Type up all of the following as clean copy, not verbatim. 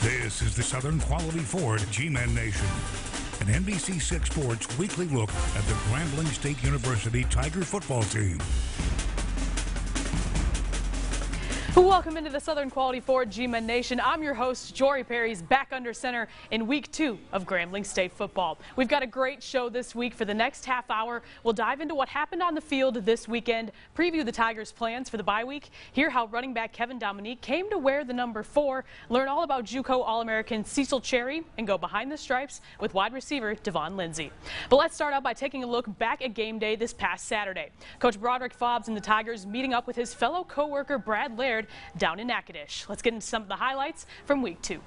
This is the Southern Quality Ford GMen Nation, an NBC6 Sports weekly look at the Grambling State University Tiger football team. Welcome into the Southern Quality Ford GMen Nation. I'm your host, Jory Perry's back under center in week 2 of Grambling State football. We've got a great show this week. For the next half hour, we'll dive into what happened on the field this weekend, preview the Tigers' plans for the bye week, hear how running back Kevin Dominique came to wear the number 4, learn all about JUCO All-American Cecil Cherry, and go behind the stripes with wide receiver Devon Lindsay. But let's start out by taking a look back at game day this past Saturday. Coach Broderick Fobbs and the Tigers meeting up with his fellow co-worker Brad Laird down in Natchitoches. Let's get into some of the highlights from week 2.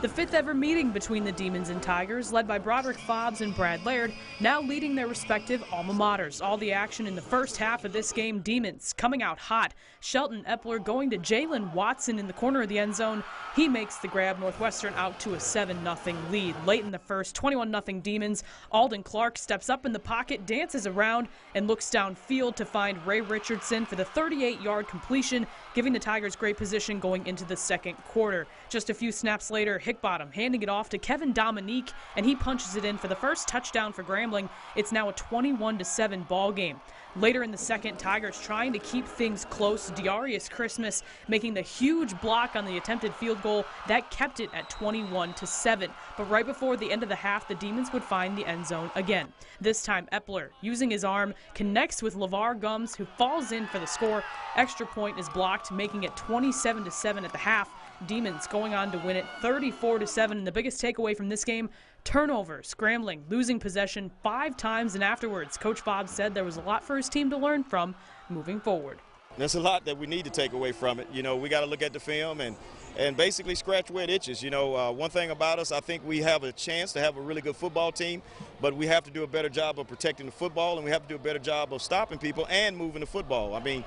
The 5th ever meeting between the Demons and Tigers, led by Broderick Fobbs and Brad Laird, now leading their respective alma maters. All the action in the first half of this game, Demons coming out hot. Shelton Epler going to Jalen Watson in the corner of the end zone. He makes the grab, Northwestern out to a 7-0 lead. Late in the first, 21-0 Demons. Alden Clark steps up in the pocket, dances around, and looks downfield to find Ray Richardson for the 38-yard completion, giving the Tigers great position going into the second quarter. Just a few snaps later, Hickbottom handing it off to Kevin Dominique, and he punches it in for the first touchdown for Grambling. It's now a 21-7 ball game. Later in the second, Tigers trying to keep things close. Darius Christmas making the huge block on the attempted field goal that kept it at 21-7. But right before the end of the half, the Demons would find the end zone again. This time, Epler, using his arm, connects with LeVar Gums, who falls in for the score. Extra point is blocked, making it 27-7 at the half. Demons going on to win it 34-7. And the biggest takeaway from this game, turnovers. Grambling losing possession 5 times, and afterwards, Coach Fobbs said there was a lot for his team to learn from moving forward. There's a lot that we need to take away from it. You know, we got to look at the film and basically scratch where it itches. You know, one thing about us, I think we have a chance to have a really good football team, but we have to do a better job of protecting the football, and we have to do a better job of stopping people and moving the football. I mean,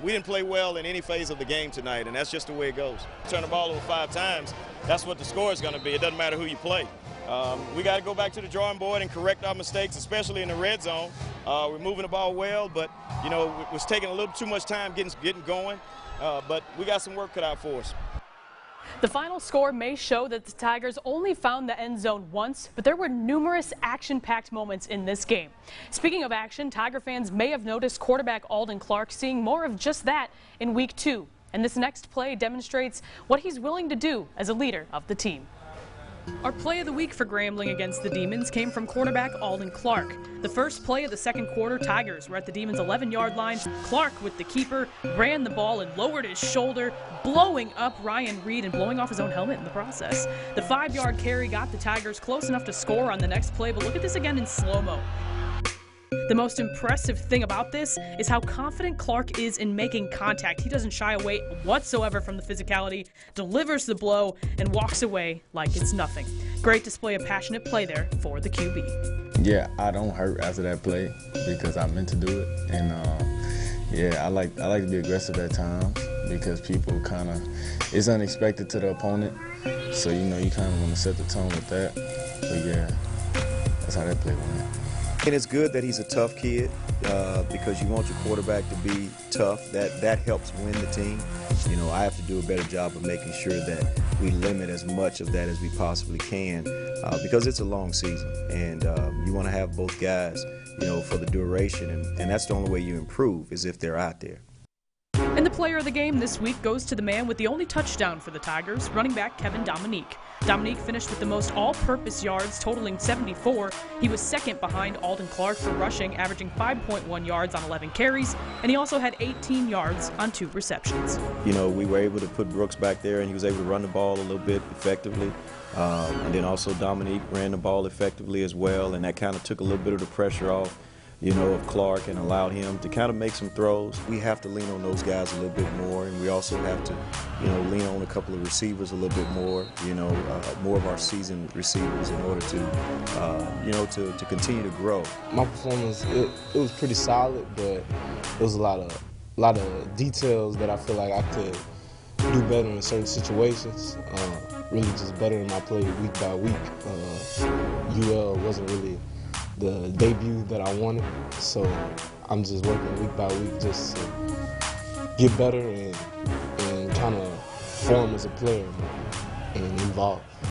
we didn't play well in any phase of the game tonight, and that's just the way it goes. Turn the ball over 5 times, that's what the score is going to be. It doesn't matter who you play. We got to go back to the drawing board and correct our mistakes, especially in the red zone. We're moving the ball well, but, you know, it was taking a little too much time getting going, but we got some work cut out for us. The final score may show that the Tigers only found the end zone once, but there were numerous action-packed moments in this game. Speaking of action, Tiger fans may have noticed quarterback Alden Clark seeing more of just that in week 2. And this next play demonstrates what he's willing to do as a leader of the team. Our play of the week for Grambling against the Demons came from quarterback Alden Clark. The first play of the second quarter, Tigers were at the Demons' 11-yard line. Clark, with the keeper, ran the ball and lowered his shoulder, blowing up Ryan Reed and blowing off his own helmet in the process. The 5-yard carry got the Tigers close enough to score on the next play, but look at this again in slow-mo. The most impressive thing about this is how confident Clark is in making contact. He doesn't shy away whatsoever from the physicality, delivers the blow, and walks away like it's nothing. Great display of passionate play there for the QB. Yeah, I don't hurt after that play because I meant to do it. And yeah, I like to be aggressive at times because people kind of, it's unexpected to the opponent. So, you know, you kind of want to set the tone with that. But yeah, that's how that play went. And it's good that he's a tough kid because you want your quarterback to be tough. That helps win the team. You know, I have to do a better job of making sure that we limit as much of that as we possibly can because it's a long season. And you want to have both guys, you know, for the duration. And that's the only way you improve is if they're out there. And the player of the game this week goes to the man with the only touchdown for the Tigers, running back Kevin Dominique. Dominique finished with the most all-purpose yards, totaling 74. He was second behind Alden Clark for rushing, averaging 5.1 yards on 11 carries, and he also had 18 yards on 2 receptions. You know, we were able to put Brooks back there, and he was able to run the ball a little bit effectively. And then also Dominique ran the ball effectively as well, and that kind of took a little bit of the pressure off, you know, of Clark and allowed him to kind of make some throws. We have to lean on those guys a little bit more, and we also have to, you know, lean on a couple of receivers a little bit more, you know, more of our seasoned receivers in order to, you know, to continue to grow. My performance, it was pretty solid, but it was a lot of details that I feel like I could do better in certain situations. Really just bettering my play week by week. UL wasn't really the debut that I wanted, so I'm just working week by week just to get better and kind of form as a player and involved.